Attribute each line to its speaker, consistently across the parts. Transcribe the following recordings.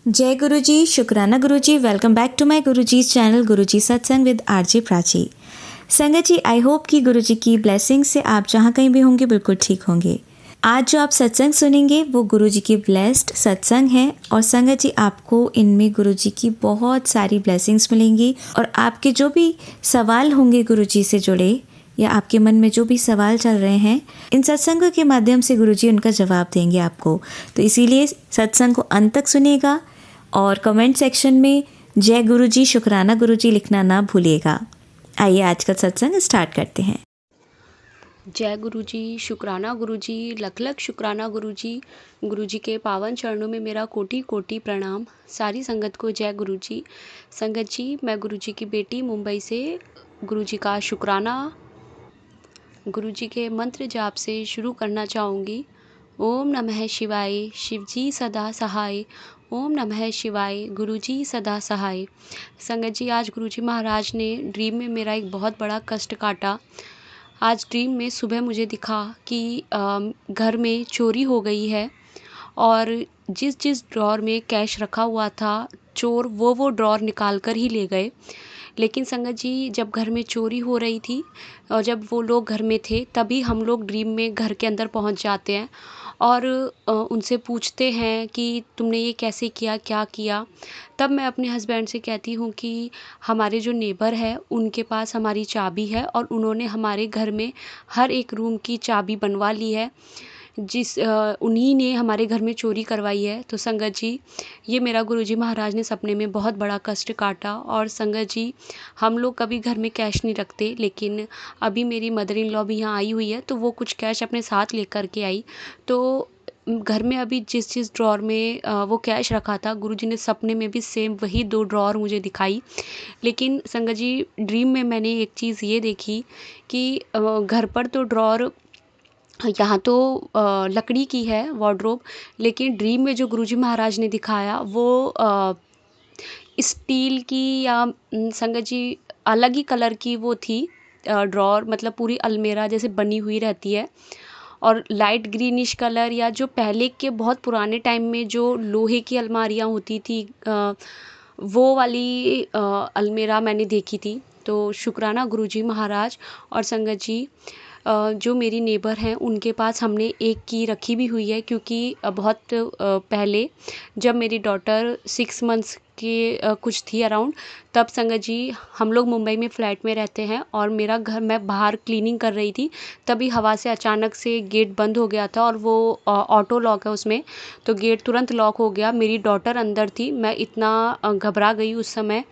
Speaker 1: जय गुरु जी, शुक्राना गुरु जी। Welcome back to my Guru ji channel गुरु जी सत्संग विद आरजे प्राची। संगत जी, आई होप कि गुरु जी की ब्लेसिंग से आप जहाँ कहीं भी होंगे बिल्कुल ठीक होंगे। आज जो आप सत्संग सुनेंगे वो गुरु जी की ब्लेस्ड सत्संग है और संगत जी आपको इनमें गुरु जी की बहुत सारी ब्लेसिंग्स मिलेंगी और आपके जो भी सवाल होंगे गुरु जी से जुड़े या आपके मन में जो भी सवाल चल रहे हैं, इन सत्संगों के माध्यम से गुरुजी उनका जवाब देंगे आपको। तो इसीलिए सत्संग को अंत तक सुनिएगा और कमेंट सेक्शन में जय गुरुजी, शुक्राना गुरुजी लिखना ना भूलिएगा। आइए आज का सत्संग स्टार्ट करते हैं।
Speaker 2: जय गुरुजी, शुक्राना गुरुजी, लख लख शुक्राना गुरुजी। गुरुजी के पावन चरणों में मेरा कोटि कोटि प्रणाम। सारी संगत को जय गुरुजी। संगत जी, मैं गुरुजी की बेटी मुंबई से गुरुजी का शुक्राना गुरुजी के मंत्र जाप से शुरू करना चाहूँगी। ओम नमः शिवाय, शिवजी सदा सहाय। ओम नमः शिवाय, गुरुजी सदा सहाय। संगत जी, आज गुरुजी महाराज ने ड्रीम में मेरा एक बहुत बड़ा कष्ट काटा। आज ड्रीम में सुबह मुझे दिखा कि घर में चोरी हो गई है और जिस जिस ड्रॉर में कैश रखा हुआ था, चोर वो ड्रॉर निकाल कर ही ले गए। लेकिन संगत जी, जब घर में चोरी हो रही थी और जब वो लोग घर में थे, तभी हम लोग ड्रीम में घर के अंदर पहुंच जाते हैं और उनसे पूछते हैं कि तुमने ये कैसे किया, क्या किया। तब मैं अपने हस्बैंड से कहती हूँ कि हमारे जो नेबर है उनके पास हमारी चाबी है और उन्होंने हमारे घर में हर एक रूम की चाबी बनवा ली है, उन्हीं ने हमारे घर में चोरी करवाई है। तो संगत जी, ये मेरा गुरुजी महाराज ने सपने में बहुत बड़ा कष्ट काटा। और संगत जी, हम लोग कभी घर में कैश नहीं रखते, लेकिन अभी मेरी मदर इन लॉ भी यहाँ आई हुई है तो वो कुछ कैश अपने साथ लेकर के आई। तो घर में अभी जिस जिस ड्रॉर में वो कैश रखा था, गुरुजी ने सपने में भी सेम वही 2 ड्रॉर मुझे दिखाई। लेकिन संगत जी, ड्रीम में मैंने एक चीज़ ये देखी कि घर पर तो ड्रॉर यहाँ तो लकड़ी की है वार्डरोब, लेकिन ड्रीम में जो गुरुजी महाराज ने दिखाया वो स्टील की या संगत जी अलग ही कलर की वो थी ड्रॉर, मतलब पूरी अलमेरा जैसे बनी हुई रहती है और लाइट ग्रीनिश कलर, या जो पहले के बहुत पुराने टाइम में जो लोहे की अलमारियाँ होती थी वो वाली अलमेरा मैंने देखी थी। तो शुक्राना गुरुजी महाराज। और संगत जी, जो मेरी नेबर हैं उनके पास हमने एक की रखी भी हुई है, क्योंकि बहुत पहले जब मेरी डॉटर 6 मंथ्स के कुछ थी अराउंड, तब संगत जी हम लोग मुंबई में फ़्लैट में रहते हैं और मेरा घर, मैं बाहर क्लीनिंग कर रही थी, तभी हवा से अचानक से गेट बंद हो गया था और वो ऑटो लॉक है उसमें, तो गेट तुरंत लॉक हो गया। मेरी डॉटर अंदर थी, मैं इतना घबरा गई उस समय।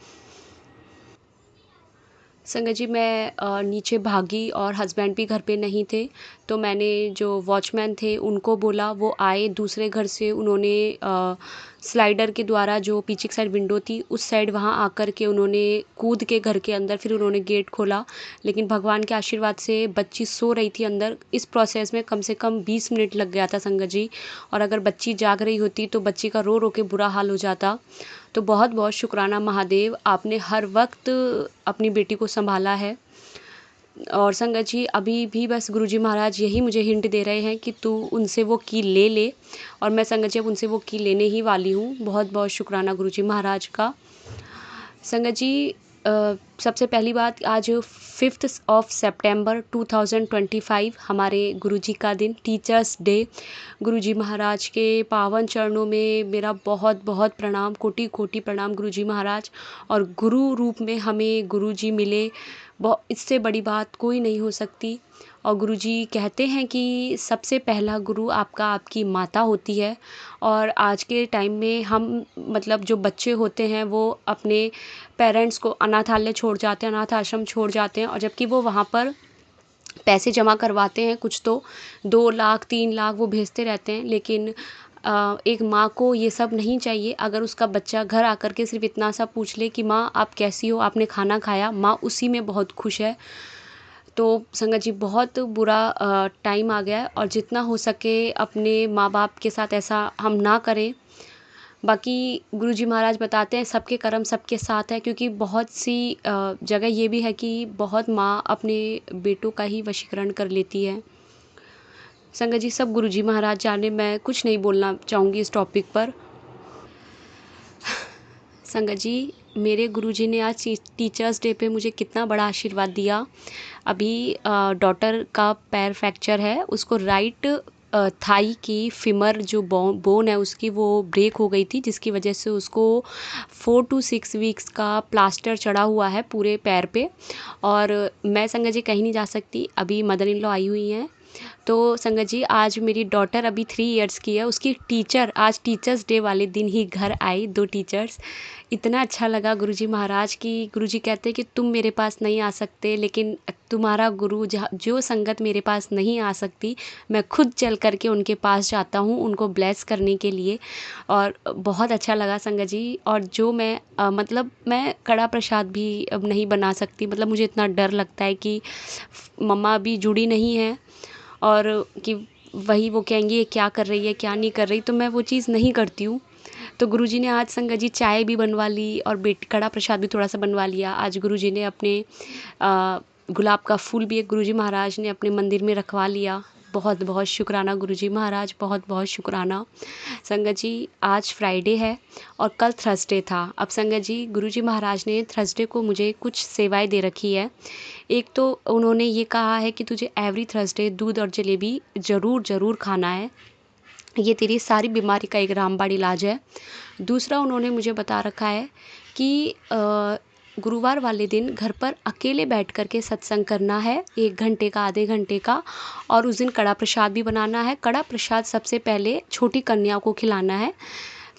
Speaker 2: संगत जी, मैं नीचे भागी और हस्बैंड भी घर पे नहीं थे, तो मैंने जो वॉचमैन थे उनको बोला, वो आए दूसरे घर से। उन्होंने स्लाइडर के द्वारा जो पीछे की साइड विंडो थी उस साइड वहाँ आकर के उन्होंने कूद के घर के अंदर फिर उन्होंने गेट खोला। लेकिन भगवान के आशीर्वाद से बच्ची सो रही थी अंदर। इस प्रोसेस में कम से कम 20 मिनट लग गया था संगत जी, और अगर बच्ची जाग रही होती तो बच्ची का रो रो के बुरा हाल हो जाता। तो बहुत बहुत शुक्राना महादेव, आपने हर वक्त अपनी बेटी को संभाला है। और संगत जी, अभी भी बस गुरुजी महाराज यही मुझे हिंट दे रहे हैं कि तू उनसे वो की ले ले, और मैं संगत जी अब उनसे वो की लेने ही वाली हूँ। बहुत बहुत शुक्राना गुरुजी महाराज का। संगत जी, सबसे पहली बात, आज 5 सितंबर 2025 हमारे गुरुजी का दिन, टीचर्स डे। गुरुजी महाराज के पावन चरणों में मेरा बहुत बहुत प्रणाम, कोटि कोटि प्रणाम गुरुजी महाराज। और गुरु रूप में हमें गुरुजी मिले, इससे बड़ी बात कोई नहीं हो सकती। और गुरुजी कहते हैं कि सबसे पहला गुरु आपकी माता होती है। और आज के टाइम में हम, मतलब जो बच्चे होते हैं वो अपने पेरेंट्स को अनाथालय छोड़ जाते हैं, अनाथ आश्रम छोड़ जाते हैं, और जबकि वो वहाँ पर पैसे जमा करवाते हैं, कुछ तो 2 लाख 3 लाख वो भेजते रहते हैं। लेकिन एक माँ को ये सब नहीं चाहिए। अगर उसका बच्चा घर आकर के सिर्फ इतना सा पूछ ले कि माँ आप कैसी हो, आपने खाना खाया, माँ उसी में बहुत खुश है। तो संगत जी, बहुत बुरा टाइम आ गया है और जितना हो सके अपने माँ बाप के साथ ऐसा हम ना करें। बाकी गुरुजी महाराज बताते हैं सबके कर्म सबके साथ है, क्योंकि बहुत सी जगह ये भी है कि बहुत माँ अपने बेटों का ही वशीकरण कर लेती है। संगत जी, सब गुरुजी महाराज जाने, मैं कुछ नहीं बोलना चाहूँगी इस टॉपिक पर। संगत जी, मेरे गुरुजी ने आज टीचर्स डे पे मुझे कितना बड़ा आशीर्वाद दिया। अभी डॉटर का पैर फ्रैक्चर है, उसको राइट थाई की फीमर जो बोन है उसकी वो ब्रेक हो गई थी, जिसकी वजह से उसको 4 to 6 वीक्स का प्लास्टर चढ़ा हुआ है पूरे पैर पे। और मैं संगत जी कहीं नहीं जा सकती, अभी मदर इन लॉ आई हुई हैं। तो संगत जी, आज मेरी डॉटर अभी 3 इयर्स की है, उसकी टीचर आज टीचर्स डे वाले दिन ही घर आई, 2 टीचर्स। इतना अच्छा लगा गुरुजी महाराज की। गुरुजी कहते हैं कि तुम मेरे पास नहीं आ सकते, लेकिन तुम्हारा गुरु जो संगत मेरे पास नहीं आ सकती, मैं खुद चल कर के उनके पास जाता हूँ उनको ब्लेस करने के लिए। और बहुत अच्छा लगा संगत जी। और जो मैं मतलब मैं कड़ा प्रसाद भी अब नहीं बना सकती, मतलब मुझे इतना डर लगता है कि मम्मा अभी जुड़ी नहीं है और कि वही वो कहेंगी ये क्या कर रही है क्या नहीं कर रही, तो मैं वो चीज़ नहीं करती हूँ। तो गुरुजी ने आज संगत जी चाय भी बनवा ली और कड़ा प्रसाद भी थोड़ा सा बनवा लिया। आज गुरुजी ने अपने गुलाब का फूल भी एक गुरुजी महाराज ने अपने मंदिर में रखवा लिया। बहुत बहुत शुक्राना गुरुजी महाराज, बहुत बहुत शुक्राना। संगत जी, आज फ्राइडे है और कल थर्सडे था। अब संगत जी, गुरुजी महाराज ने थर्सडे को मुझे कुछ सेवाएं दे रखी है। एक तो उन्होंने ये कहा है कि तुझे एवरी थर्सडे दूध और जलेबी ज़रूर ज़रूर खाना है, ये तेरी सारी बीमारी का एक रामबाण इलाज है। दूसरा उन्होंने मुझे बता रखा है कि गुरुवार वाले दिन घर पर अकेले बैठ कर के सत्संग करना है, 1 घंटे का आधे घंटे का, और उस दिन कड़ा प्रसाद भी बनाना है। कड़ा प्रसाद सबसे पहले छोटी कन्या को खिलाना है।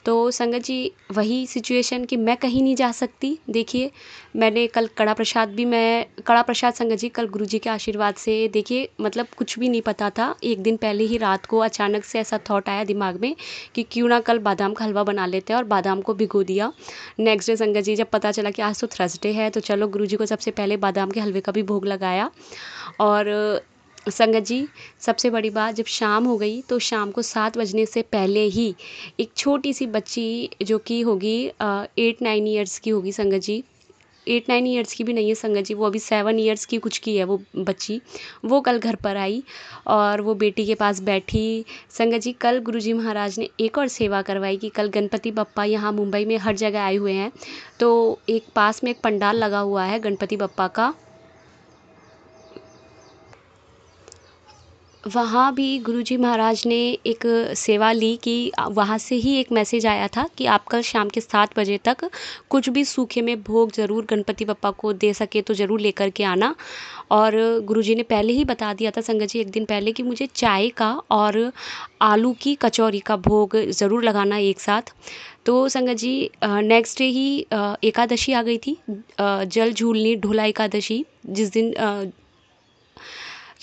Speaker 2: तो संगत जी, वही सिचुएशन कि मैं कहीं नहीं जा सकती। देखिए, मैंने कल कड़ा प्रसाद संगत जी कल गुरुजी के आशीर्वाद से, देखिए मतलब कुछ भी नहीं पता था। एक दिन पहले ही रात को अचानक से ऐसा थॉट आया दिमाग में कि क्यों ना कल बादाम का हलवा बना लेते हैं, और बादाम को भिगो दिया। नेक्स्ट डे संगत जी जब पता चला कि आज तो थर्सडे है, तो चलो गुरुजी को सबसे पहले बादाम के हलवे का भी भोग लगाया। और संगत जी, सबसे बड़ी बात, जब शाम हो गई तो शाम को 7 बजने से पहले ही एक छोटी सी बच्ची जो कि होगी 8-9 ईयर्स की होगी संगत जी, 8-9 ईयर्स की भी नहीं है संगत जी, वो अभी 7 ईयर्स की कुछ की है वो बच्ची, वो कल घर पर आई और वो बेटी के पास बैठी। संगत जी, कल गुरुजी महाराज ने एक और सेवा करवाई कि कल गणपति बप्पा यहाँ मुंबई में हर जगह आए हुए हैं, तो एक पास में एक पंडाल लगा हुआ है गणपति बप्पा का, वहाँ भी गुरुजी महाराज ने एक सेवा ली कि वहाँ से ही एक मैसेज आया था कि आप कल शाम के 7 बजे तक कुछ भी सूखे में भोग ज़रूर गणपति बप्पा को दे सके तो ज़रूर लेकर के आना। और गुरुजी ने पहले ही बता दिया था संगत जी, एक दिन पहले, कि मुझे चाय का और आलू की कचौरी का भोग ज़रूर लगाना एक साथ। तो संगत जी, नेक्स्ट डे ही एकादशी आ गई थी, जल झूलनी ढोला एकादशी, जिस दिन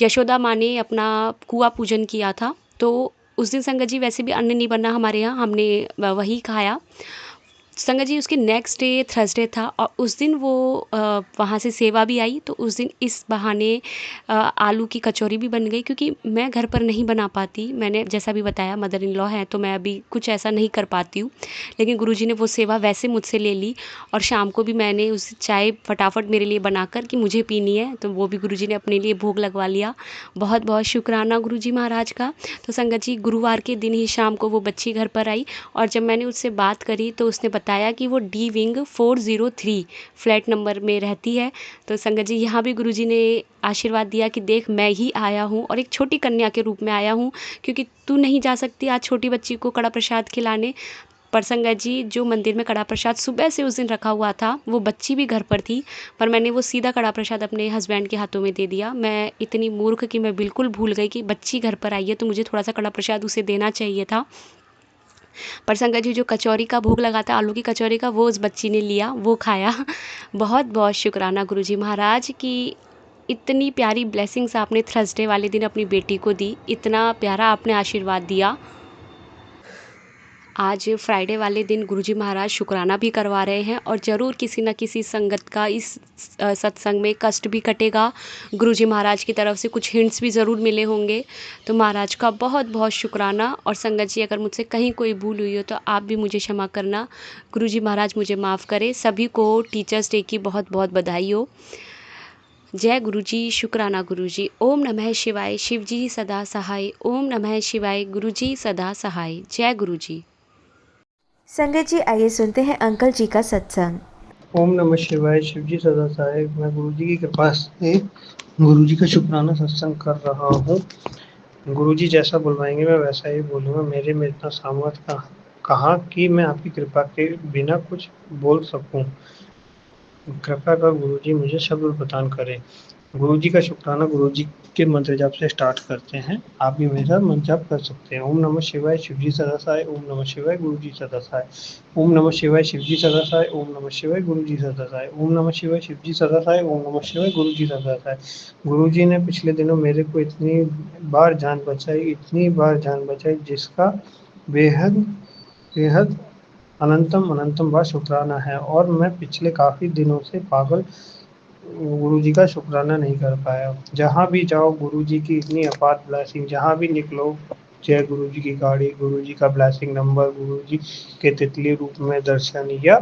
Speaker 2: यशोदा माँ ने अपना कुआं पूजन किया था। तो उस दिन संगत जी वैसे भी अन्न नहीं बना हमारे यहाँ, हमने वही खाया। संगत जी, उसके नेक्स्ट डे थर्सडे था और उस दिन वो वहाँ से सेवा भी आई, तो उस दिन इस बहाने आलू की कचौरी भी बन गई, क्योंकि मैं घर पर नहीं बना पाती। मैंने जैसा भी बताया, मदर इन लॉ है तो मैं अभी कुछ ऐसा नहीं कर पाती हूँ, लेकिन गुरुजी ने वो सेवा वैसे मुझसे ले ली। और शाम को भी मैंने उस चाय फटाफट मेरे लिए बनाकर कि मुझे पीनी है, तो वो भी गुरुजी ने अपने लिए भोग लगवा लिया। बहुत बहुत शुक्राना गुरुजी महाराज का। तो संगत जी, गुरुवार के दिन ही शाम को वो बच्ची घर पर आई और जब मैंने उससे बात करी तो उसने बताया कि वो डी विंग 403 फ्लैट नंबर में रहती है। तो संगत जी, यहाँ भी गुरुजी ने आशीर्वाद दिया कि देख, मैं ही आया हूँ और एक छोटी कन्या के रूप में आया हूँ, क्योंकि तू नहीं जा सकती आज छोटी बच्ची को कड़ा प्रसाद खिलाने। पर संगत जी, जो मंदिर में कड़ा प्रसाद सुबह से उस दिन रखा हुआ था, वो बच्ची भी घर पर थी, पर मैंने वो सीधा कड़ा प्रसाद अपने हस्बैंड के हाथों में दे दिया। मैं इतनी मूर्ख कि मैं बिल्कुल भूल गई कि बच्ची घर पर आई है तो मुझे थोड़ा सा कड़ा प्रसाद उसे देना चाहिए था। पर संगत जी, जो कचौरी का भोग लगा था आलू की कचौरी का, वो उस बच्ची ने लिया, वो खाया। बहुत बहुत शुक्राना गुरुजी महाराज की इतनी प्यारी ब्लेसिंग्स आपने थर्सडे वाले दिन अपनी बेटी को दी, इतना प्यारा आपने आशीर्वाद दिया। आज फ्राइडे वाले दिन गुरुजी महाराज शुक्राना भी करवा रहे हैं और ज़रूर किसी न किसी संगत का इस सत्संग में कष्ट भी कटेगा। गुरुजी महाराज की तरफ से कुछ हिंट्स भी ज़रूर मिले होंगे। तो महाराज का बहुत बहुत शुक्राना। और संगत जी, अगर मुझसे कहीं कोई भूल हुई हो तो आप भी मुझे क्षमा करना। गुरुजी महाराज मुझे माफ़ करे। सभी को टीचर्स डे की बहुत बहुत बधाई हो। जय गुरुजी, शुक्राना गुरुजी। ओम नमः शिवाय, शिवजी सदा सहाय। ओम नमः शिवाय, गुरुजी सदा सहाय। जय गुरुजी।
Speaker 1: संगत जी, आइए सुनते हैं अंकल जी का सत्संग।
Speaker 3: ओम नमः शिवाय। शिव जी सदा सहाय। मैं गुरु जी की कृपा से गुरु जी का शुक्राना सत्संग कर रहा हूँ। गुरु जी जैसा बुलवाएंगे मैं वैसा ही बोलूँगा। मेरे में इतना सामर्थ्य कहाँ कि मैं आपकी कृपा के बिना कुछ बोल सकूँ। कृपा कर गुरु जी मुझे शब्द प्रदान करें। गुरु जी का शुक्राना गुरु जी के मंत्र जाप से स्टार्ट करते हैं। आप भी मेरे साथ मंत्र जाप कर सकते हैं। ओम नमः शिवाय। शिव जी सदा सहाय। ओम नमः शिवाय। गुरु जी सदा सहाय। ओम नमः शिवाय। शिव जी सदा सहाय। ओम नमः शिवाय। गुरु जी सदा सहाय। ओम नमः शिवाय। शिव जी सदा सहाय। ओम नमः शिवाय। गुरु जी सदा सहाय। गुरु जी ने पिछले दिनों मेरे को इतनी बार जान बचाई जिसका बेहद बेहद अनंतम बार शुक्राना है। और मैं पिछले काफ़ी दिनों से पागल गुरु जी का शुक्राना नहीं कर पाया। जहाँ भी जाओ गुरु जी की इतनी अपार ब्लेसिंग, जहाँ भी निकलो जय गुरु जी की गाड़ी, गुरु जी का ब्लेसिंग नंबर, गुरु जी के तितली रूप में दर्शन या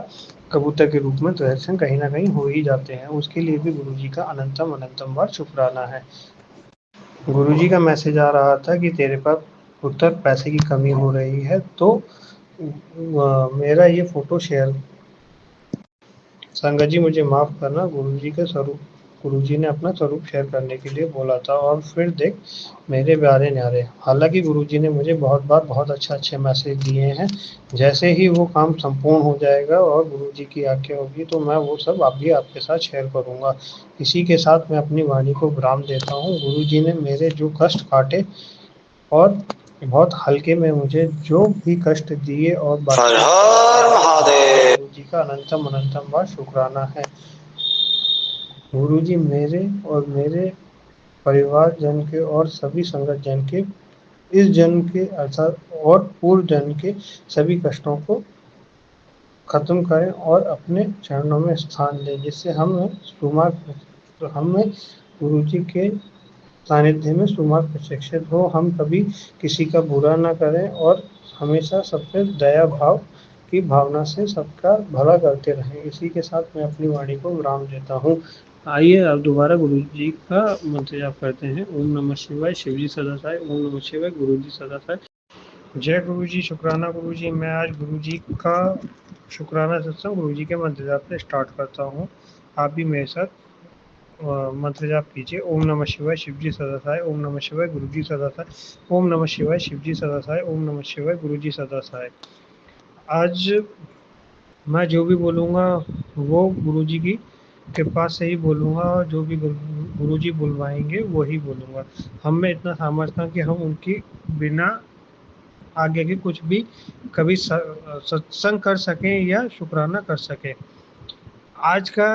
Speaker 3: कबूतर के रूप में दर्शन कहीं ना कहीं हो ही जाते हैं। उसके लिए भी गुरु जी का अनंतम बार शुक्राना है। गुरु जी का मैसेज आ रहा था कि तेरे पास पुत्र पैसे की कमी हो रही है, तो मेरा ये फोटो शेयर। संगत जी मुझे माफ़ करना। गुरु जी ने अपना स्वरूप शेयर करने के लिए बोला था और फिर देख मेरे प्यारे न्यारे। हालांकि गुरु जी ने मुझे बहुत बार बहुत अच्छे मैसेज दिए हैं। जैसे ही वो काम संपूर्ण हो जाएगा और गुरु जी की आज्ञा होगी तो मैं वो सब भी आपके साथ शेयर करूँगा। इसी के साथ मैं अपनी वाणी को विराम देता हूँ। गुरु जी ने मेरे जो कष्ट काटे और बहुत हल्के में मुझे जो भी कष्ट दिए और हर हर महादेव, गुरु जी का अनंतम बार शुक्राना है। गुरु जी मेरे और मेरे परिवार जन के और सभी संगत जन के इस जन्म के अर्थात और पूर्व जन्म के सभी कष्टों को खत्म करें और अपने चरणों में स्थान दें, जिससे हमें गुरु जी के सानिध्य में सुमार्ग प्रशिक्षित हो। हम कभी किसी का बुरा ना करें और हमेशा सब पे दया भाव की भावना से सबका भला करते रहें। इसी के साथ मैं अपनी वाणी को विराम देता हूँ। आइए अब दोबारा गुरु जी का मंत्र जाप करते हैं। ओम नमः शिवाय। शिव जी सदा सहाय। ओम नमः शिवाय। गुरु जी सदा सहाय। जय गुरु जी। शुक्राना गुरु जी। मैं आज गुरु जी का शुक्राना सत्संग गुरु जी के मंत्र जाप से स्टार्ट करता हूँ। आप भी मेरे साथ मंत्र जाप कीजिए। ओम नमः शिवाय। शिव जी सदा सहाय। ओम नमः शिवाय। गुरु जी सदा सहाय। ओम नमः शिवाय। शिव जी सदा सहाय। ओम नमः शिवाय। गुरु जी सदा सहाय। आज मैं जो भी बोलूँगा वो गुरु जी की कृपा से ही बोलूँगा और जो भी गुरु जी बुलवाएंगे वही बोलूँगा। हम में इतना सामर्थ्य है कि हम उनकी बिना आगे के कुछ भी कभी सत्संग कर सकें या शुक्राना कर सकें। आज का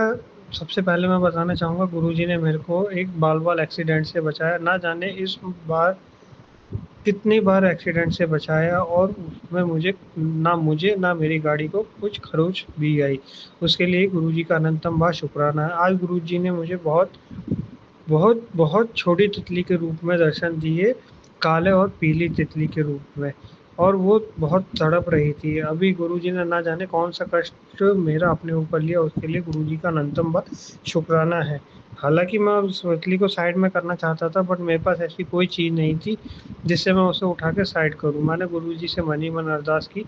Speaker 3: सबसे पहले मैं बताना चाहूँगा गुरुजी ने मेरे को एक बाल एक्सीडेंट से बचाया। ना जाने इस बार कितनी बार एक्सीडेंट से बचाया और उसमें मुझे ना मेरी गाड़ी को कुछ खरोच भी आई। उसके लिए गुरुजी का अनंतम बार शुक्राना है। आज गुरुजी ने मुझे बहुत बहुत बहुत छोटी तितली के रूप में दर्शन दिए, काले और पीली तितली के रूप में, और वो बहुत तड़प रही थी। अभी गुरुजी ने ना जाने कौन सा कष्ट मेरा अपने ऊपर लिया, उसके लिए गुरुजी का अनंतम बार शुक्राना है। हालांकि मैं उस तितली को साइड में करना चाहता था, बट मेरे पास ऐसी कोई चीज़ नहीं थी जिससे मैं उसे उठा के साइड करूँ। मैंने गुरुजी से मन ही मन अरदास की,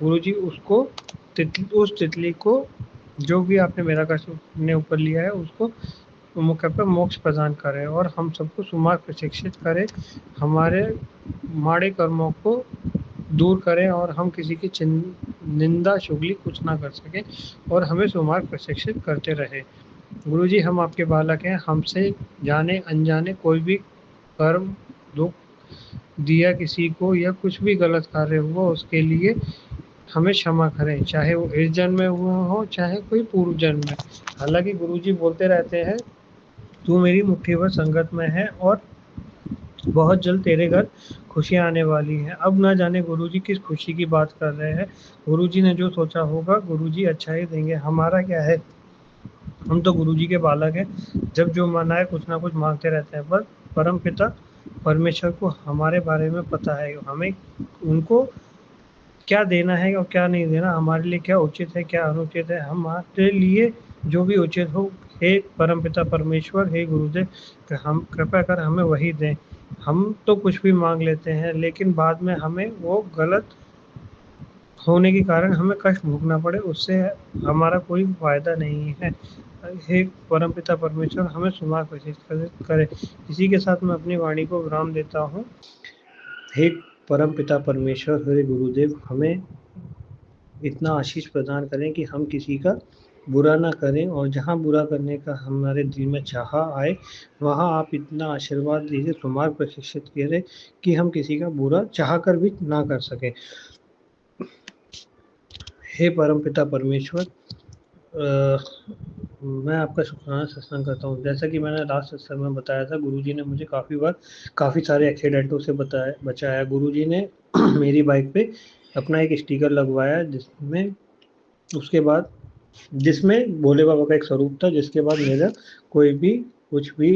Speaker 3: गुरुजी उस तितली को जो भी आपने मेरा कष्ट अपने ऊपर लिया है उसको मौके पर मोक्ष प्रदान करें और हम सबको सुमार्ग प्रशिक्षित करें, हमारे माड़े कर्मों को दूर करें और हम किसी की निंदा चुगली कुछ ना कर सकें और हमें सुमार्ग प्रशिक्षित करते रहे। गुरुजी हम आपके बालक हैं, हमसे जाने अनजाने कोई भी कर्म दुख दिया किसी को या कुछ भी गलत कार्य हुआ उसके लिए हमें क्षमा करें, चाहे वो इस जन्म में हुआ हो चाहे कोई पूर्व जन्म में। हालांकि गुरुजी बोलते रहते हैं तू मेरी मुट्ठी भर संगत में है और बहुत जल्द तेरे घर खुशियाँ आने वाली हैं। अब ना जाने गुरुजी किस खुशी की बात कर रहे हैं। गुरुजी ने जो सोचा होगा गुरुजी अच्छा ही देंगे। हमारा क्या है, हम तो गुरुजी के बालक हैं, जब जो मन आए कुछ ना कुछ मांगते रहते हैं। पर परम पिता परमेश्वर को हमारे बारे में पता है, हमें उनको क्या देना है और क्या नहीं देना, हमारे लिए क्या उचित है क्या अनुचित है। हमारे लिए जो भी उचित हो, हे परमपिता परमेश्वर, हे गुरुदेव, हम कृपया कर हमें वही दें। हम तो कुछ भी मांग लेते हैं लेकिन बाद में हमें वो गलत होने के कारण हमें कष्ट भोगना पड़े, उससे हमारा कोई फ़ायदा नहीं है। हे परमपिता परमेश्वर हमें सुमार्ग प्रशस्त करे। इसी के साथ मैं अपनी वाणी को विराम देता हूँ। हे परमपिता परमेश्वर, हे गुरुदेव, हमें इतना आशीष प्रदान करें कि हम किसी का बुरा ना करें, और जहाँ बुरा करने का हमारे दिल में चाह आए, वहाँ आप इतना आशीर्वाद दीजिए, सुमार्ग प्रशिक्षित करें कि हम किसी का बुरा चाह कर भी ना कर सकें। हे परमपिता परमेश्वर, मैं आपका शुक्राना सत्संग करता हूँ। जैसा कि मैंने लास्ट सत्संग में बताया था, गुरुजी ने मुझे काफ़ी सारे एक्सीडेंटों से बचाया। गुरुजी ने मेरी बाइक पे अपना एक स्टिकर लगवाया, जिसमें भोले बाबा का एक स्वरूप था, जिसके बाद मेरा कोई भी कुछ भी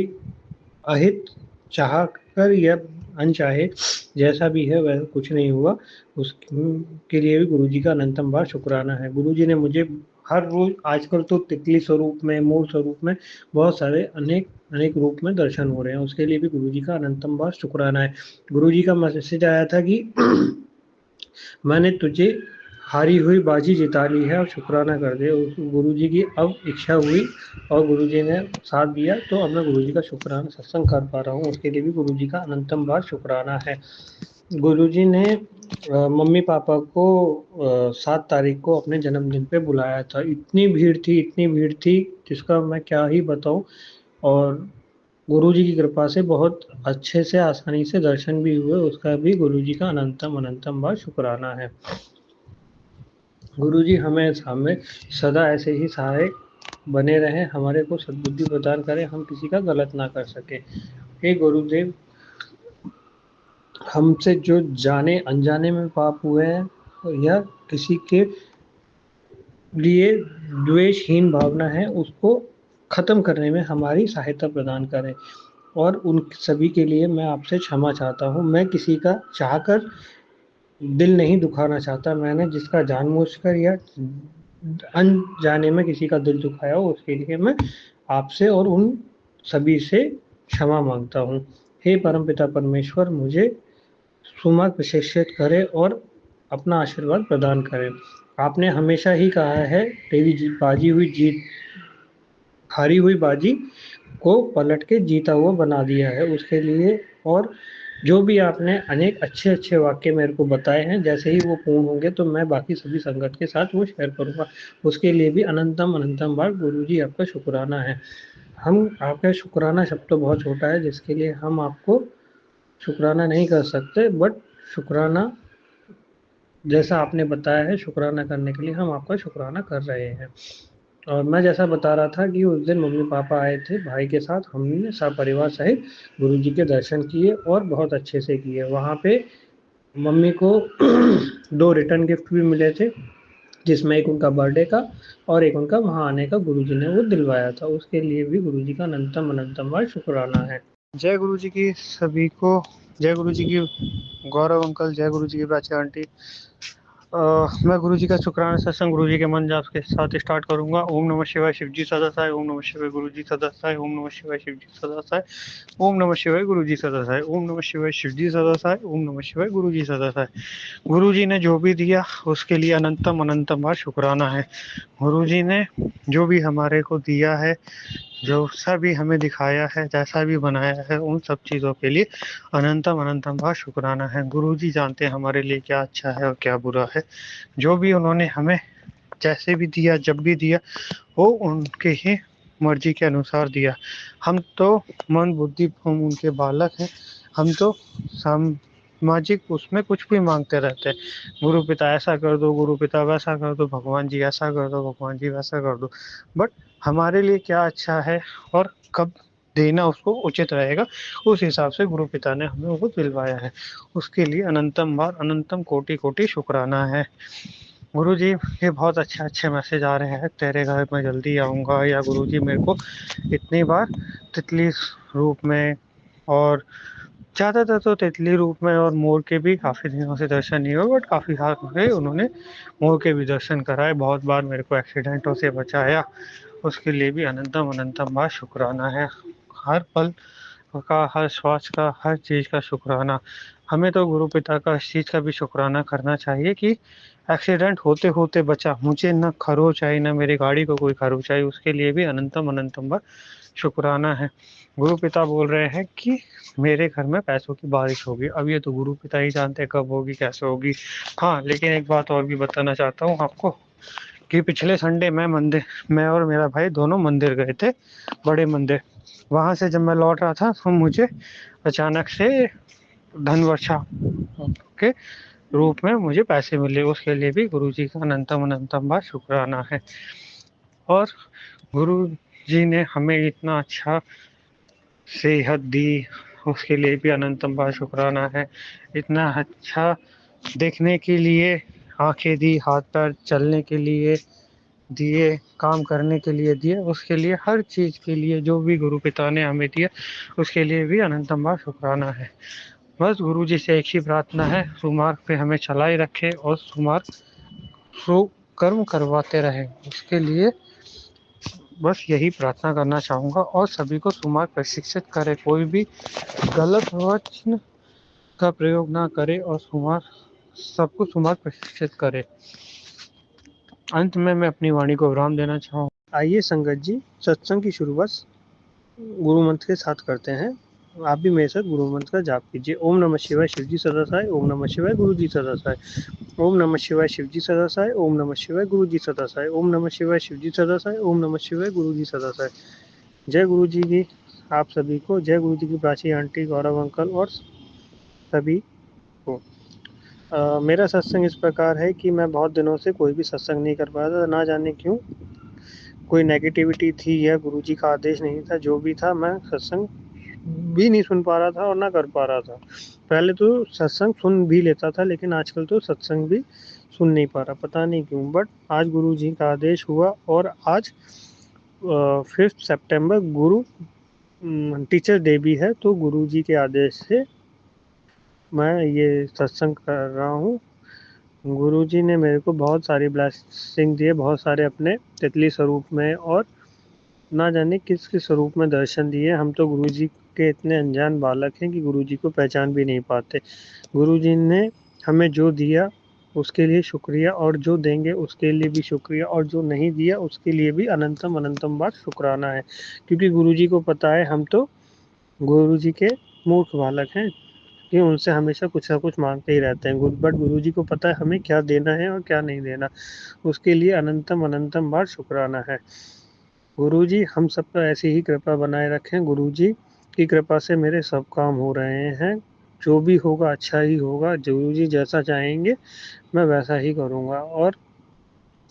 Speaker 3: अहित चाह कर या अनचाहे जैसा भी है वह कुछ नहीं हुआ। उसके लिए भी गुरुजी का अनंतम बार शुक्राना है। गुरुजी ने मुझे हर रोज, आजकल तो तितली स्वरूप में, मोर स्वरूप में, बहुत सारे अनेक अनेक रूप में दर्शन हो रहे हैं, उसके लिए भी गुरुजी का अनंतम बार शुक्राना है। गुरुजी का मैसेज आया था कि मैंने तुझे हारी हुई बाजी जिता ली है, और शुक्राना कर दे। गुरुजी की अब इच्छा हुई और गुरुजी ने साथ दिया, तो अब मैं गुरुजी का शुक्राना सत्संग कर पा रहा हूँ, उसके लिए भी गुरुजी का अनंतम बार शुक्राना है। गुरुजी ने मम्मी पापा को 7 तारीख को अपने जन्मदिन पे बुलाया था। इतनी भीड़ थी जिसका मैं क्या ही बताऊँ। और गुरुजी की कृपा से बहुत अच्छे से, आसानी से दर्शन भी हुए, उसका भी गुरुजी का अनंतम बार शुक्राना है। गुरुजी हमें सदा ऐसे ही सहायक बने रहें, हमारे को सद्बुद्धि प्रदान करें, हम किसी का गलत ना कर सके। हे गुरुदेव, हमसे जो जाने अनजाने में पाप हुए हैं या किसी के लिए द्वेषहीन भावना है, उसको ख़त्म करने में हमारी सहायता प्रदान करें, और उन सभी के लिए मैं आपसे क्षमा चाहता हूँ। मैं किसी का चाहकर दिल नहीं दुखाना चाहता। मैंने जिसका जानबूझकर या अनजाने में किसी का दिल दुखाया हो, उसके लिए मैं आपसे और उन सभी से क्षमा मांगता हूँ। हे परमपिता परमेश्वर, मुझे सुमार्ग प्रशिक्षित करें और अपना आशीर्वाद प्रदान करें। आपने हमेशा ही कहा है, तेरी हारी हुई बाजी को पलट के जीता हुआ बना दिया है, उसके लिए। और जो भी आपने अनेक अच्छे वाक्य मेरे को बताए हैं, जैसे ही वो पूर्ण होंगे तो मैं बाकी सभी संगत के साथ वो शेयर करूँगा। उसके लिए भी अनंतम बार गुरुजी आपका शुक्राना है। हम आपका शुक्राना शब्द तो बहुत छोटा है, जिसके लिए हम आपको शुक्राना नहीं कर सकते, बट शुक्राना जैसा आपने बताया है, शुक्राना करने के लिए हम आपका शुक्राना कर रहे हैं। और मैं जैसा बता रहा था कि उस दिन मम्मी पापा आए थे भाई के साथ, हमने सपरिवार सहित गुरुजी के दर्शन किए और बहुत अच्छे से किए। वहाँ पे मम्मी को 2 रिटर्न गिफ्ट भी मिले थे, जिसमें एक उनका बर्थडे का और एक उनका वहाँ आने का गुरुजी ने वो दिलवाया था। उसके लिए भी गुरुजी का अनंतम बार शुक्राना है। जय गुरुजी की सभी को। जय गुरुजी की गौरव अंकल, जय गुरुजी की प्राची आंटी। मैं गुरुजी का शुक्राना सत्संग गुरुजी के मन जाप के साथ स्टार्ट करूंगा। ओम नमः शिवाय, शिवजी सदा सहाय। ओम नमः शिवाय, गुरुजी सदा सहाय। ओम नमः शिवाय, शिवजी सदा सहाय। ओम नमः शिवाय, गुरुजी सदा सहाय। ओम नमः शिवाय, शिवजी सदा सहाय। ओम नमः शिवाय, गुरुजी सदा सहाय। गुरुजी ने जो भी दिया उसके लिए अनंतम बार शुक्राना है। गुरुजी ने जो भी हमारे को दिया है, जो सा भी हमें दिखाया है, जैसा भी बनाया है, उन सब चीज़ों के लिए अनंतम बार शुक्राना है। गुरुजी जानते हैं हमारे लिए क्या अच्छा है और क्या बुरा है। जो भी उन्होंने हमें जैसे भी दिया, जब भी दिया, वो उनके ही मर्जी के अनुसार दिया। हम तो मन बुद्धि हम उनके बालक हैं। हम तो सामाजिक उसमें कुछ भी मांगते रहते हैं, गुरु पिता ऐसा कर दो, गुरु पिता वैसा कर दो, भगवान जी ऐसा कर दो, भगवान जी वैसा कर दो। बट हमारे लिए क्या अच्छा है और कब देना उसको उचित रहेगा, उस हिसाब से गुरु पिता ने हमें वो दिलवाया है। उसके लिए अनंतम बार, अनंतम कोटि शुक्राना है। गुरुजी ये बहुत अच्छे मैसेज आ रहे हैं, तेरे घर में जल्दी आऊँगा, या गुरुजी मेरे को इतनी बार तितली रूप में, और ज़्यादातर तो तितली रूप में और मोर के भी काफ़ी दिनों से दर्शन नहीं हुए, बट काफ़ी साल से उन्होंने मोर के भी दर्शन कराए, बहुत बार मेरे को एक्सीडेंटों से बचाया। उसके लिए भी अनंतम बार शुक्राना है। हर पल का, हर श्वास का, हर चीज़ का शुक्राना। हमें तो गुरु पिता का इस चीज़ का भी शुक्राना करना चाहिए कि एक्सीडेंट होते होते बचा, मुझे ना खरोच आई ना मेरी गाड़ी को कोई खरोच आई, उसके लिए भी अनंतम अनंतम बार शुक्राना है। गुरु पिता बोल रहे हैं कि मेरे घर में पैसों की बारिश होगी। अब ये तो गुरु पिता ही जानते हैं कब होगी कैसे होगी। हाँ, लेकिन एक बात और भी बताना चाहता हूँ आपको कि पिछले संडे मैं और मेरा भाई दोनों मंदिर गए थे, बड़े मंदिर। वहां से जब मैं लौट रहा था तो मुझे अचानक से धन वर्षा के रूप में मुझे पैसे मिले, उसके लिए भी गुरु जी का अनंतम अनंतम बार शुक्राना है। और गुरु जी ने हमें इतना अच्छा सेहत दी, उसके लिए भी अनंतम बार शुक्राना है। इतना अच्छा देखने के लिए आंखें दी, हाथ पैर चलने के लिए दिए, काम करने के लिए दिए, उसके लिए हर चीज़ के लिए जो भी गुरु पिता ने हमें दिया उसके लिए भी अनंतम बार शुक्राना है। बस गुरु जी से एक ही प्रार्थना है, सुमार्ग पे हमें चलाए रखे और सुमार्ग सुकर्म करवाते रहे, उसके लिए बस यही प्रार्थना करना चाहूँगा। और सभी को सुमार्ग प्रशिक्षित करे, कोई भी गलत वचन का प्रयोग ना करे और सबको सुमार्ग प्रशिक्षित करे। अंत में मैं अपनी वाणी को विराम देना चाहूँ। आइए संगत जी, सत्संग की शुरुआत गुरु मंत्र के साथ करते हैं। आप भी मेरे साथ गुरु मंत्र का जाप कीजिए। ओम नमः शिवाय, शिव जी सदा सहाय। ओम नमः शिवाय, गुरु जी सदा सहाय। ओम नमः शिवाय, शिव जी सदा सहाय। ओम नमः शिवाय, गुरु जी सदा सहाय। ओम नमः शिवाय, शिव जी सदा सहाय। ओम नमः शिवाय, गुरु जी सदा सहाय। जय गुरु जी की आप सभी को, जय गुरु जी की प्राची आंटी, गौरव अंकल और सभी को। मेरा सत्संग इस प्रकार है कि मैं बहुत दिनों से कोई भी सत्संग नहीं कर पाया था, ना जाने क्यों। कोई नेगेटिविटी थी या गुरु जी का आदेश नहीं था, जो भी था मैं सत्संग भी नहीं सुन पा रहा था और ना कर पा रहा था। पहले तो सत्संग सुन भी लेता था, लेकिन आजकल तो सत्संग भी सुन नहीं पा रहा, पता नहीं क्यों। बट आज गुरु जी का आदेश हुआ और आज 5 सितंबर गुरु टीचर डे भी है, तो गुरु जी के आदेश से मैं ये सत्संग कर रहा हूँ। गुरु जी ने मेरे को बहुत सारी ब्लेसिंग दिए, बहुत सारे अपने तितली स्वरूप में और ना जाने किस किस स्वरूप में दर्शन दिए। हम तो गुरु जी के इतने अनजान बालक हैं कि गुरु जी को पहचान भी नहीं पाते। गुरु जी ने हमें जो दिया उसके लिए शुक्रिया, और जो देंगे उसके लिए भी शुक्रिया, और जो नहीं दिया उसके लिए भी अनंतम अनंतम बार शुक्राना है। क्योंकि गुरु जी को पता है हम तो गुरु जी के मूर्ख बालक हैं कि उनसे हमेशा कुछ ना कुछ मांगते ही रहते हैं। बट गुरु जी को पता है हमें क्या देना है और क्या नहीं देना, उसके लिए अनंतम अनंतम बार शुक्राना है। गुरु जी हम सब पर ऐसी ही कृपा बनाए रखें। गुरु जी की कृपा से मेरे सब काम हो रहे हैं, जो भी होगा अच्छा ही होगा। गुरु जी जैसा चाहेंगे मैं वैसा ही करूँगा। और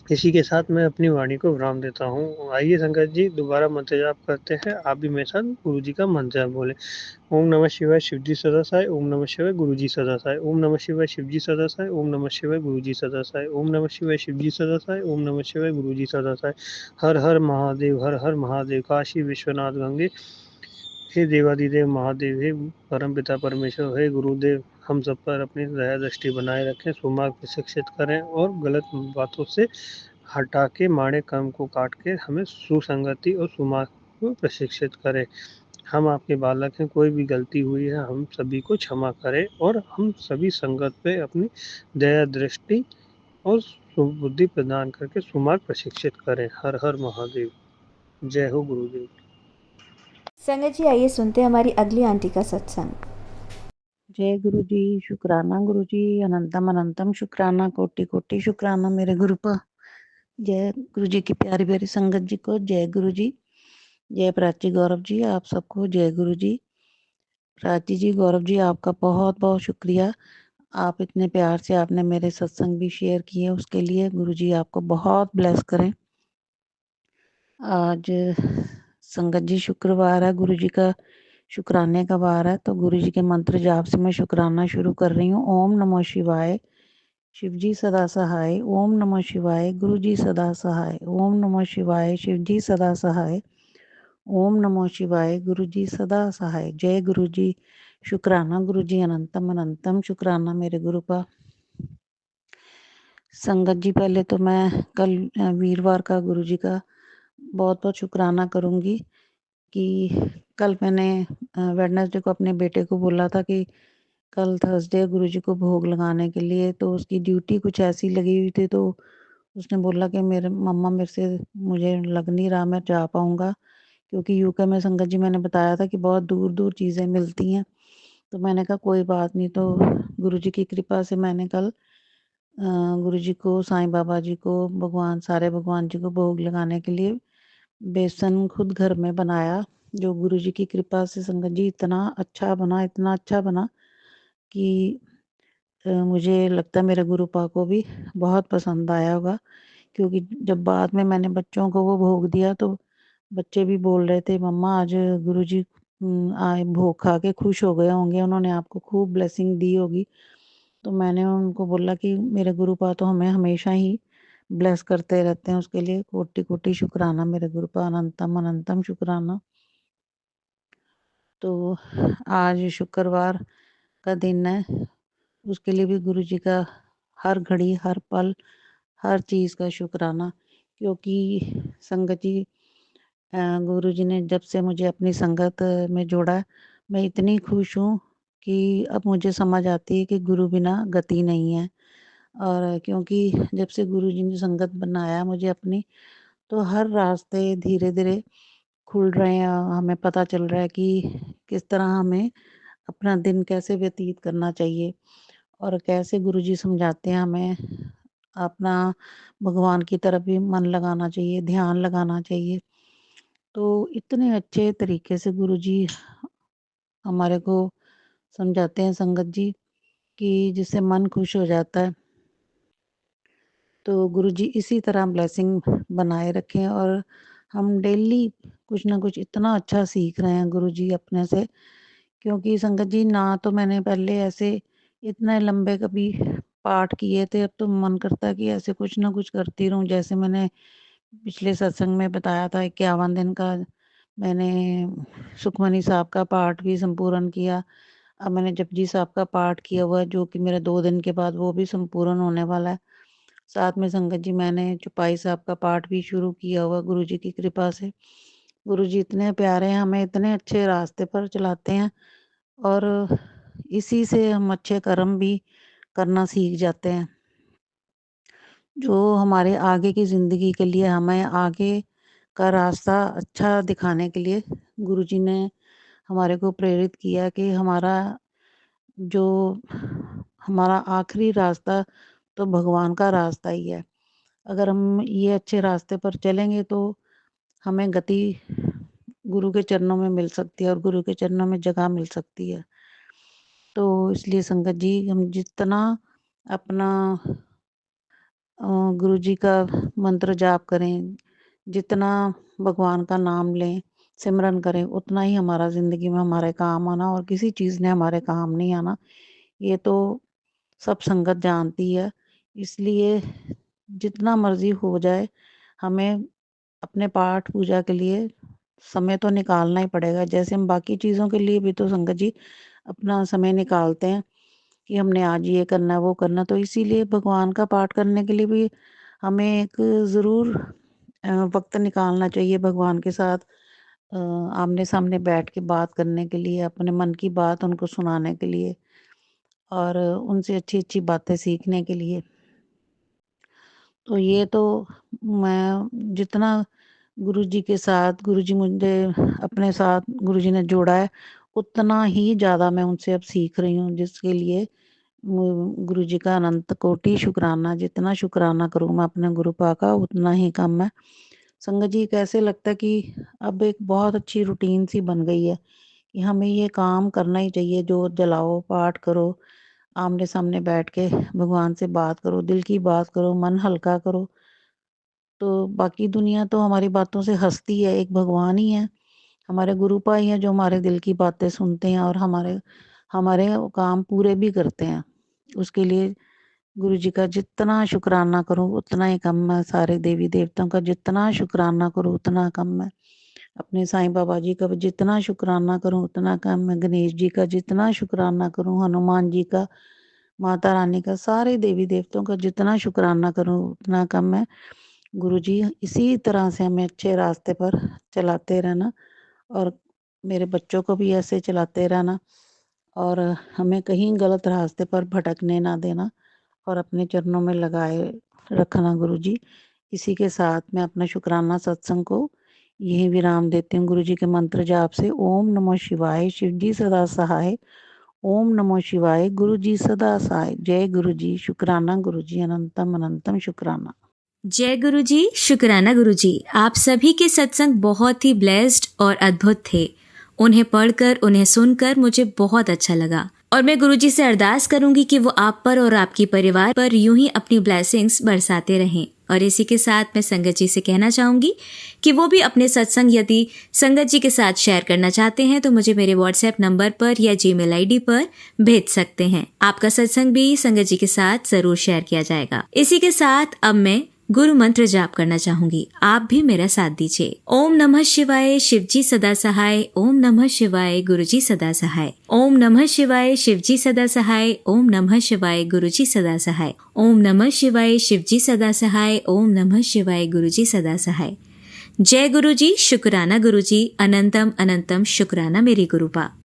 Speaker 3: इसी के साथ मैं अपनी वाणी को विराम देता हूँ। आइए संगत जी दोबारा मंत्र जाप करते हैं। आप भी मेरे साथ गुरु जी का मंत्र जाप बोले। ओम नमः शिवाय, शिव जी सदा सहाय। ओम नमः शिवाय, गुरु जी सदा सहाय। ओम नमः शिवाय, शिव जी सदा सहाय। ओम नमः शिवाय, गुरु जी सदा सहाय। ओम नमः शिवाय, शिव जी सदा सहाय। ओम नमः शिवाय, गुरु जी सदा सहाय। हर हर महादेव, हर हर महादेव। काशी विश्वनाथ गंगे, हे देवादिदेव महादेव, हे परम पिता परमेश्वर, हे गुरुदेव, हम सब पर अपनी दया दृष्टि बनाए रखें, सुमार्ग पर शिक्षित करें और गलत बातों से हटा के माड़े कर्म को काट के हमें सुसंगति और सुमार्ग को प्रशिक्षित करें। हम आपके बालक हैं, कोई भी गलती हुई है हम सभी को क्षमा करें और हम सभी संगत पे अपनी दया दृष्टि और सुबुद्धि प्रदान करके सुमार्ग प्रशिक्षित करें। हर हर महादेव। जय हो गुरुदेव।
Speaker 1: संगत जी आइए सुनते हैं हमारी अगली आंटी का सत्संग।
Speaker 4: जय गुरु जी, शुक्राना गुरु जी, अनंतम अनंतम शुक्राना, कोटि कोटि शुक्राना मेरे गुरु पर। जय गुरु जी की प्यारी प्यारी संगत जी को जय गुरु जी। जय प्राची गौरव जी, आप सबको जय गुरु जी। प्राची जी, गौरव जी, आपका बहुत बहुत शुक्रिया। आप इतने प्यार से आपने मेरे सत्संग भी शेयर किए, उसके लिए गुरु जी आपको बहुत ब्लेस करें। आज संगत जी शुक्रवार है, गुरु जी का शुक्राने का वार है, तो गुरु जी के मंत्र जाप से मैं शुक्राना शुरू कर रही हूँ। ओम नमः शिवाय, शिव जी सदा सहाय। ओम नमः शिवाय, गुरु जी सदा सहाय। ओम नमः शिवाय, शिव जी सदा सहाय। ओम नमः शिवाय, गुरु जी सदा सहाय। जय गुरु जी। शुक्राना गुरु जी, अनंतम अनंतम शुक्राना मेरे गुरु का। संगत जी, पहले तो मैं कल वीरवार का गुरु जी का बहुत बहुत शुक्राना करूँगी कि कल मैंने वेडनेसडे को अपने बेटे को बोला था कि कल थर्सडे गुरुजी को भोग लगाने के लिए, तो उसकी ड्यूटी कुछ ऐसी लगी हुई थी, तो उसने बोला कि मेरे मम्मा मेरे से मुझे लग नहीं रहा मैं जा पाऊँगा, क्योंकि यूके में संगत जी मैंने बताया था कि बहुत दूर-दूर चीज़ें मिलती हैं। तो मैंने कहा कोई बात नहीं, तो गुरुजी की कृपा से मैंने कल गुरुजी को, साईं बाबा जी को, सारे भगवान जी को भोग लगाने के लिए बेसन खुद घर में बनाया, जो गुरुजी की कृपा से संगत जी इतना अच्छा बना कि मुझे लगता है मेरे गुरुपा को भी बहुत पसंद आया होगा, क्योंकि जब बाद में मैंने बच्चों को वो भोग दिया तो बच्चे भी बोल रहे थे, मम्मा आज गुरुजी आए भोग खा के खुश हो गए होंगे, उन्होंने आपको खूब ब्लेसिंग दी होगी। तो मैंने उनको बोला कि मेरे गुरुपा तो हमें हमेशा ही ब्लेस करते रहते हैं, उसके लिए कोटि-कोटि शुक्राना मेरे गुरुपा, अनंतम अनंतम शुक्राना। तो आज शुक्रवार का दिन है, उसके लिए भी गुरुजी का हर घड़ी, हर पल, हर चीज़ का शुक्राना, क्योंकि संगत जी गुरुजी ने जब से मुझे अपनी संगत में जोड़ा है, मैं इतनी खुश हूँ कि अब मुझे समझ आती है कि गुरु बिना गति नहीं है। और क्योंकि जब से गुरुजी ने संगत बनाया मुझे अपनी, तो हर रास्ते धीरे-धीरे खुल रहे हैं, हमें पता चल रहा है कि किस तरह हमें अपना दिन कैसे व्यतीत करना चाहिए और कैसे गुरुजी समझाते हैं हमें अपना भगवान की तरफ भी मन लगाना चाहिए, ध्यान लगाना चाहिए। तो इतने अच्छे तरीके से गुरुजी हमारे को समझाते हैं संगत जी कि जिससे मन खुश हो जाता है। तो गुरुजी इसी तरह ब्लेसिंग बनाए रखें और हम डेली कुछ ना कुछ इतना अच्छा सीख रहे हैं गुरुजी अपने से, क्योंकि संगत जी ना तो मैंने पहले ऐसे इतने लंबे कभी पाठ किए थे, अब तो मन करता है कि ऐसे कुछ ना कुछ करती रहूं। जैसे मैंने पिछले सत्संग में बताया था 51 दिन का मैंने सुखमनी साहब का पाठ भी संपूर्ण किया। अब मैंने जपजी साहब का पाठ किया हुआ है, जो कि मेरा 2 दिन के बाद वो भी संपूर्ण होने वाला है। साथ में संगत जी मैंने चौपाई साहब का पाठ भी शुरू किया हुआ गुरुजी की कृपा से। गुरुजी इतने प्यारे हैं, हमें इतने अच्छे रास्ते पर चलाते हैं और इसी से हम अच्छे कर्म भी करना सीख जाते हैं, जो हमारे आगे की ज़िंदगी के लिए, हमें आगे का रास्ता अच्छा दिखाने के लिए गुरुजी ने हमारे को प्रेरित किया कि जो हमारा आखिरी रास्ता तो भगवान का रास्ता ही है। अगर हम ये अच्छे रास्ते पर चलेंगे तो हमें गति गुरु के चरणों में मिल सकती है और गुरु के चरणों में जगह मिल सकती है। तो इसलिए संगत जी हम जितना अपना गुरुजी का मंत्र जाप करें, जितना भगवान का नाम लें, सिमरन करें, उतना ही हमारा ज़िंदगी में हमारे काम आना और किसी चीज़ ने हमारे काम नहीं आना। ये तो सब संगत जानती है। इसलिए जितना मर्ज़ी हो जाए, हमें अपने पाठ पूजा के लिए समय तो निकालना ही पड़ेगा। जैसे हम बाकी चीज़ों के लिए भी तो संगत जी अपना समय निकालते हैं कि हमने आज ये करना है, वो करना है। तो इसीलिए भगवान का पाठ करने के लिए भी हमें एक ज़रूर वक़्त निकालना चाहिए भगवान के साथ आमने-सामने बैठ के बात करने के लिए, अपने मन की बात उनको सुनाने के लिए और उनसे अच्छी-अच्छी बातें सीखने के लिए। तो ये तो मैं जितना गुरुजी के साथ गुरुजी मुझे अपने साथ गुरुजी ने जोड़ा है, उतना ही ज़्यादा मैं उनसे अब सीख रही हूँ, जिसके लिए गुरुजी का अनंत कोटि शुक्राना। जितना शुक्राना करूँ मैं अपने गुरुपा का उतना ही कम है। संगत जी कैसे लगता है कि अब एक बहुत अच्छी रूटीन सी बन गई है कि हमें ये काम करना ही चाहिए, जोत जलाओ, पाठ करो, आमने-सामने बैठ के भगवान से बात करो, दिल की बात करो, मन हल्का करो। तो बाकी दुनिया तो हमारी बातों से हँसती है, एक भगवान ही है, हमारे गुरुपा ही हैं जो हमारे दिल की बातें सुनते हैं और हमारे हमारे काम पूरे भी करते हैं। उसके लिए गुरुजी का जितना शुक्राना करूँ उतना ही कम है, सारे देवी-देवताओं का जितना शुक्राना करूँ उतना कम है। अपने साईं बाबा जी का भी जितना शुक्राना करूँ उतना कम है, गणेश जी का जितना शुक्राना करूँ, हनुमान जी का, माता रानी का, सारे देवी-देवताओं का जितना शुक्राना करूँ उतना कम है। गुरुजी इसी तरह से हमें अच्छे रास्ते पर चलाते रहना और मेरे बच्चों को भी ऐसे चलाते रहना और हमें कहीं गलत रास्ते पर भटकने ना देना और अपने चरणों में लगाए रखना गुरुजी। इसी के साथ मैं अपना शुक्राना सत्संग को यहीं विराम देती हूँ गुरुजी के मंत्र जाप से। ओम नमः शिवाय, शिव जी सदा सहाय। ओम नमः शिवाय, गुरु जी सदा सहाय। जय गुरु जी, शुक्राना गुरु जी, अनंतम अनंतम शुक्राना।
Speaker 1: जय गुरु जी, शुक्राना गुरु जी। आप सभी के सत्संग बहुत ही ब्लेस्ड और अद्भुत थे। उन्हें पढ़कर, उन्हें सुनकर मुझे बहुत अच्छा लगा और मैं गुरु जी से अरदास करूंगी कि वो आप पर और आपके परिवार पर यूं ही अपनी ब्लेसिंग्स बरसाते रहें। और इसी के साथ मैं संगत जी से कहना चाहूंगी कि वो भी अपने सत्संग यदि संगत जी के साथ शेयर करना चाहते हैं तो मुझे मेरे व्हाट्सएप नंबर पर या जीमेल आईडी पर भेज सकते हैं। आपका सत्संग भी संगत जी के साथ जरूर शेयर किया जाएगा। इसी के साथ अब मैं गुरु मंत्र जाप करना चाहूंगी, आप भी मेरा साथ दीजिए। ओम नमः शिवाय, शिव जी सदा सहाय। ओम नमः शिवाय, गुरु जी सदा सहाय। ओम नमः शिवाय, शिव जी सदा सहाय। ओम नमः शिवाय, गुरु जी सदा सहाय। ओम नमः शिवाय, शिव जी सदा सहाय। ओम नमः शिवाय, गुरु जी सदा सहाय। जय गुरु जी, शुक्राना गुरु जी, अनंतम अनंतम शुक्राना मेरी गुरुपा।